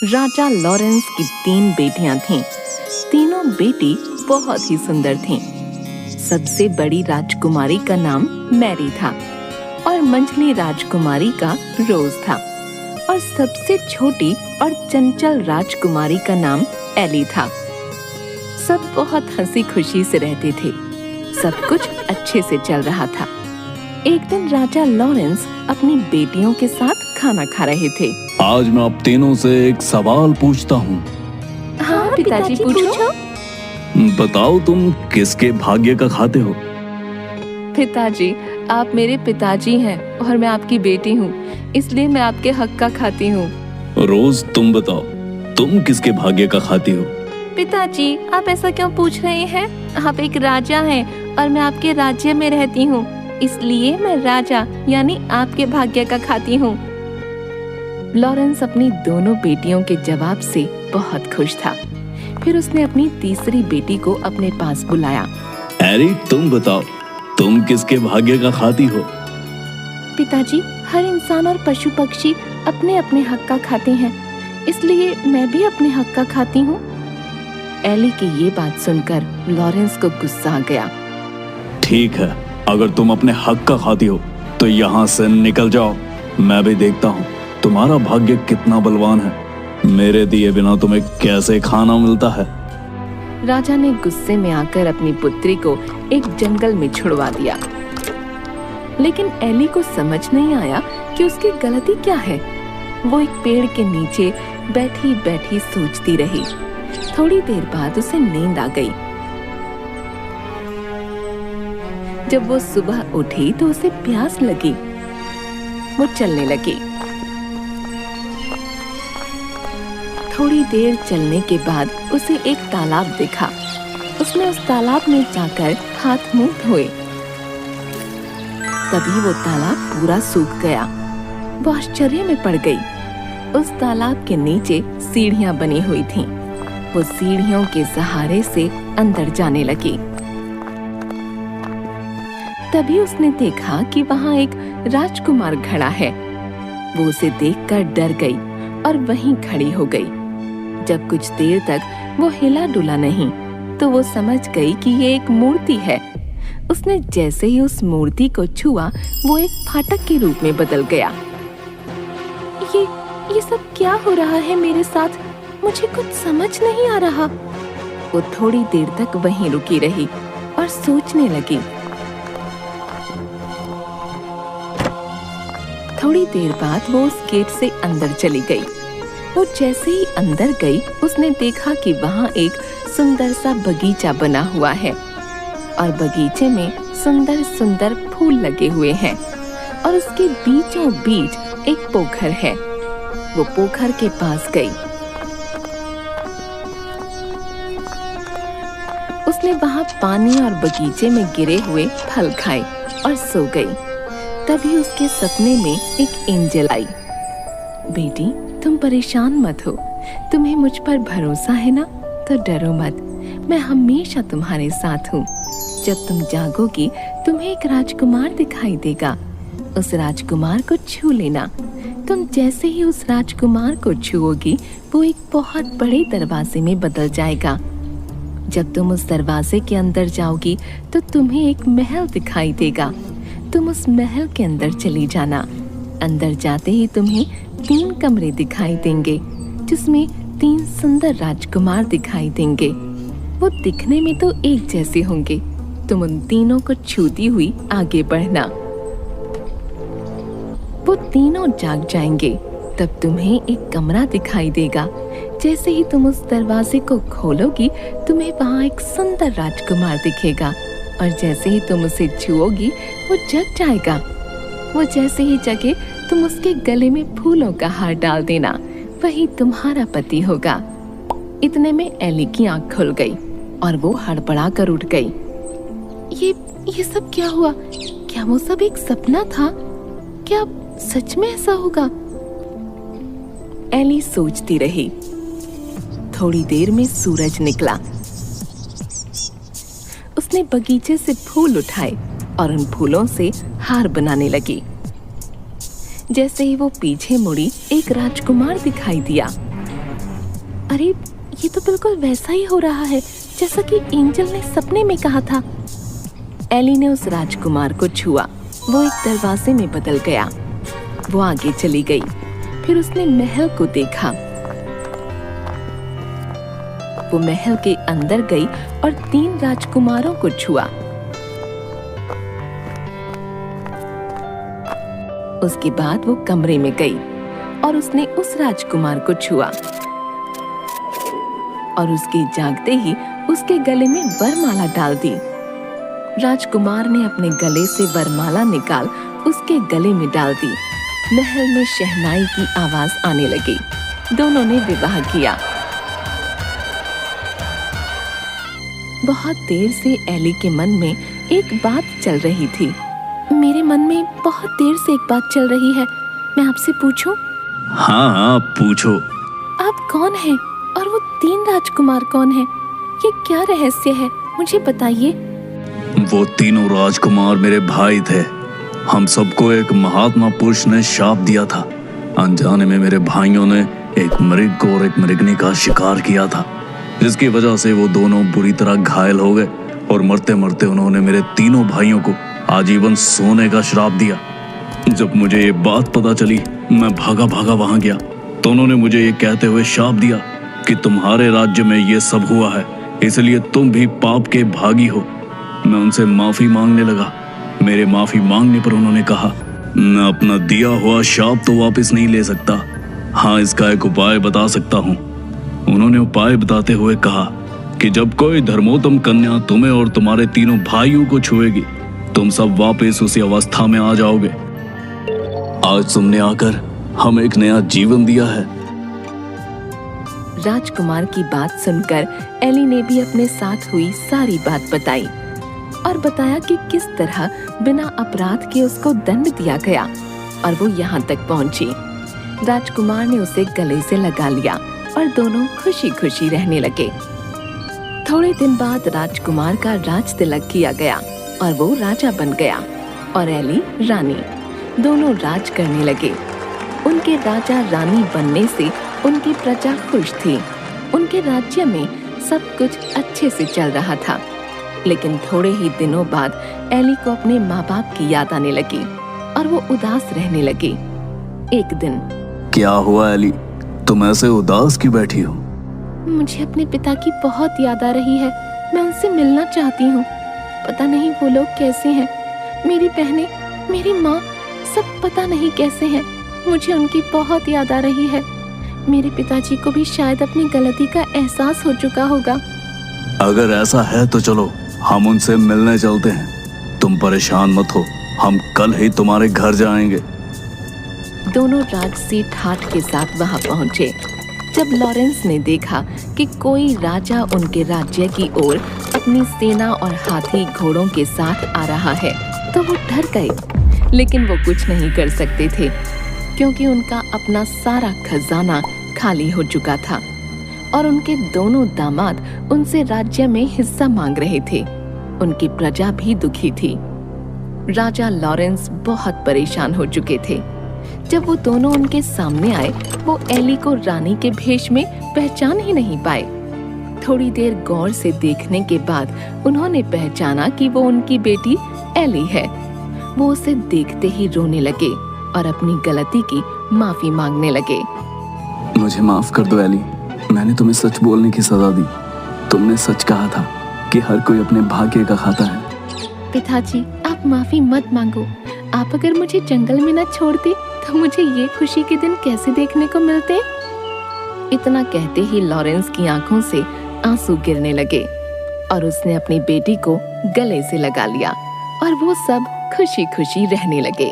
राजा Lawrence की 3 बेटियां थीं। तीनों बेटी बहुत ही सुंदर थीं। सबसे बड़ी राजकुमारी का नाम मैरी था और मंझली राजकुमारी का रोज था और सबसे छोटी और चंचल राजकुमारी का नाम एली था। सब बहुत हंसी खुशी से रहते थे। सब कुछ अच्छे से चल रहा था। एक दिन राजा लॉरेंस अपनी बेटियों के साथ खाना खा रहे थे। आज मैं आप तीनों से एक सवाल पूछता हूँ। हाँ पिताजी पूछो। बताओ तुम किसके भाग्य का खाते हो? पिताजी, आप मेरे पिताजी हैं और मैं आपकी बेटी हूँ, इसलिए मैं आपके हक का खाती हूँ। रोज तुम बताओ, तुम किसके भाग्य का खाती हो? पिताजी, आप ऐसा क्यों पूछ रहे हैं? आप एक राजा हैं और मैं आपके राज्य में रहती हूँ, इसलिए मैं राजा यानी आपके भाग्य का खाती हूँ। लॉरेंस अपनी दोनों बेटियों के जवाब से बहुत खुश था। फिर उसने अपनी तीसरी बेटी को अपने पास बुलाया। एरी, तुम बताओ, तुम किसके भाग्य का खाती हो? पिताजी, हर इंसान और पशु पक्षी अपने अपने हक का खाते हैं, इसलिए मैं भी अपने हक का खाती हूँ। एली की ये बात सुनकर लॉरेंस को गुस्सा आ गया। ठीक है, अगर तुम अपने हक का खाती हो तो यहाँ से निकल जाओ। मैं भी देखता हूँ तुम्हारा भाग्य कितना बलवान है। मेरे दिए बिना तुम्हें कैसे खाना मिलता है। राजा ने गुस्से में आकर अपनी पुत्री को एक जंगल में छुड़वा दिया। लेकिन एली को समझ नहीं आया कि उसकी गलती क्या है। वो एक पेड़ के नीचे बैठी बैठी सोचती रही। थोड़ी देर बाद उसे नींद आ गई। जब वो सुबह उठी तो उसे प्यास लगी। वो चलने लगी। थोड़ी देर चलने के बाद उसे एक तालाब दिखा। उसने उस तालाब में जाकर हाथ मुंह धोए। तभी वो तालाब पूरा सूख गया। वो आश्चर्य में पड़ गई। उस तालाब के नीचे सीढ़ियां बनी हुई थीं। वो सीढ़ियों के सहारे से अंदर जाने लगी। तभी उसने देखा कि वहां एक राजकुमार खड़ा है। वो उसे देखकर डर गई और वहीं खड़ी हो गई। जब कुछ देर तक वो हिला डुला नहीं तो वो समझ गई कि ये एक मूर्ति है। उसने जैसे ही उस मूर्ति को छुआ, वो एक फाटक के रूप में बदल गया। ये सब क्या हो रहा है मेरे साथ? मुझे कुछ समझ नहीं आ रहा। वो थोड़ी देर तक वहीं रुकी रही और सोचने लगी। थोड़ी देर बाद वो उस गेट से अंदर चली गई। वो जैसे ही अंदर गई, उसने देखा कि वहाँ एक सुंदर सा बगीचा बना हुआ है और बगीचे में सुंदर सुंदर फूल लगे हुए हैं और उसके बीचों बीच एक पोखर है। वो पोखर के पास गई। उसने वहाँ पानी और बगीचे में गिरे हुए फल खाए और सो गई। तभी उसके सपने में एक एंजल आई। बेटी, तुम परेशान मत हो। तुम्हें मुझ पर भरोसा है ना? तो डरो मत, मैं हमेशा तुम्हारे साथ हूँ। जब तुम जागोगी तुम्हें एक राजकुमार दिखाई देगा। उस राजकुमार को छू लेना। तुम जैसे ही उस राजकुमार को छुओगी, वो एक बहुत बड़े दरवाजे में बदल जाएगा। जब तुम उस दरवाजे के अंदर जाओगी तो तुम्हें एक महल दिखाई देगा। तुम उस महल के अंदर चली जाना। अंदर जाते ही तुम्हें 3 कमरे दिखाई देंगे, जिसमें 3 सुंदर राजकुमार दिखाई देंगे। वो दिखने में तो एक जैसे होंगे। तुम उन तीनों को छूती हुई आगे बढ़ना। वो तीनों जाग जाएंगे। तब तुम्हें एक कमरा दिखाई देगा। जैसे ही तुम उस दरवाजे को खोलोगी, तुम्हें वहाँ एक सुंदर राजकुमार दिखेगा और जैसे ही तुम उसे छुओगी, वो जग जाएगा। वो जैसे ही जगे, तुम उसके गले में फूलों का हार डाल देना। वही तुम्हारा पति होगा। इतने में एली की आंख खुल गई और वो हड़बड़ा कर उठ गई। ये सब क्या हुआ? क्या वो सब एक सपना था? क्या सच में ऐसा होगा? एली सोचती रही। थोड़ी देर में सूरज निकला। उसने बगीचे से फूल उठाए और उन फूलों से हार बनाने लगी। जैसे ही वो पीछे मुड़ी, एक राजकुमार दिखाई दिया। अरे ये तो बिल्कुल वैसा ही हो रहा है जैसा कि एंजल ने सपने में कहा था। एली ने उस राजकुमार को छुआ। वो एक दरवाजे में बदल गया। वो आगे चली गई। फिर उसने महल को देखा। वो महल के अंदर गई और 3 राजकुमारों को छुआ। उसके बाद वो कमरे में गई और उसने उस राजकुमार को छुआ और उसके जागते ही उसके गले में वरमाला डाल दी। राजकुमार ने अपने गले से वरमाला निकाल उसके गले में डाल दी। महल में शहनाई की आवाज आने लगी। दोनों ने विवाह किया। बहुत देर से एली के मन में एक बात चल रही थी। मेरे मन में बहुत देर से एक बात चल रही है, मैं आपसे पूछूं? हाँ पूछो। आप कौन हैं और वो 3 राजकुमार कौन हैं? ये क्या रहस्य है, मुझे बताइए। वो तीनों राजकुमार मेरे भाई थे। हम सबको एक महात्मा पुरुष ने शाप दिया था। अनजाने में मेरे भाइयों ने एक मृग को और एक मृगनी का शिकार किया था, जिसकी वजह से वो दोनों बुरी तरह घायल हो गए और मरते मरते उन्होंने मेरे तीनों भाइयों को आजीवन सोने का श्राप दिया। जब मुझे ये बात पता चली, मैं भागा भागा वहां गया तो उन्होंने मुझे ये कहते हुए शाप दिया कि तुम्हारे राज्य में ये सब हुआ है, इसलिए तुम भी पाप के भागी हो। मैं उनसे माफी मांगने लगा। मेरे माफी मांगने पर उन्होंने कहा, मैं अपना दिया हुआ शाप तो वापस नहीं ले सकता। हाँ, इसका एक उपाय बता सकता हूँ। उन्होंने उपाय बताते हुए कहा कि जब कोई धर्मोत्तम कन्या तुम्हें और तुम्हारे तीनों भाइयों को छुएगी, तुम सब वापस उसी अवस्था में आ जाओगे। आज तुमने आकर हमें एक नया जीवन दिया है। राजकुमार की बात सुनकर एली ने भी अपने साथ हुई सारी बात बताई और बताया कि किस तरह बिना अपराध के उसको दंड दिया गया और वो यहाँ तक पहुंची। राजकुमार ने उसे गले से लगा लिया और दोनों खुशी खुशी रहने लगे। थोड़े दिन बाद राजकुमार का राज तिलक किया गया और वो राजा बन गया और एली रानी। दोनों राज करने लगे। उनके राजा रानी बनने से उनकी प्रजा खुश थी। उनके राज्य में सब कुछ अच्छे से चल रहा था। लेकिन थोड़े ही दिनों बाद एली को अपने माँ बाप की याद आने लगी और वो उदास रहने लगी। एक दिन, क्या हुआ एली, तुम ऐसे उदास क्यों बैठी हो? मुझे अपने पिता की बहुत याद आ रही है। मैं उनसे मिलना चाहती हूँ। पता नहीं वो लोग कैसे हैं। मेरी बहनें, मेरी माँ, सब पता नहीं कैसे हैं। मुझे उनकी बहुत याद आ रही है। मेरे पिताजी को भी शायद अपनी गलती का एहसास हो चुका होगा। अगर ऐसा है तो चलो हम उनसे मिलने चलते हैं। तुम परेशान मत हो, हम कल ही तुम्हारे घर जाएंगे। दोनों राजसी ठाठ के साथ वहां पहुंचे। जब लॉरेंस ने देखा कि कोई राजा उनके राज्य की ओर अपनी सेना और हाथी घोड़ों के साथ आ रहा है तो वो डर गए। लेकिन वो कुछ नहीं कर सकते थे क्योंकि उनका अपना सारा खजाना खाली हो चुका था और उनके दोनों दामाद उनसे राज्य में हिस्सा मांग रहे थे। उनकी प्रजा भी दुखी थी। राजा लॉरेंस बहुत परेशान हो चुके थे। जब वो दोनों उनके सामने आए, वो एली को रानी के भेष में पहचान ही नहीं पाए। थोड़ी देर गौर से देखने के बाद उन्होंने पहचाना कि वो उनकी बेटी एली है। वो उसे देखते ही रोने लगे और अपनी गलती की माफी मांगने लगे। मुझे माफ कर दो एली, मैंने तुम्हें सच बोलने की सजा दी। तुमने सच कहा था कि हर कोई अपने भाग्य का खाता है। पिताजी, आप माफी मत मांगो। आप अगर मुझे जंगल में न छोड़ते तो मुझे ये खुशी के दिन कैसे देखने को मिलते। इतना कहते ही लॉरेंस की आंखों से आंसू गिरने लगे और उसने अपनी बेटी को गले से लगा लिया और वो सब खुशी खुशी रहने लगे।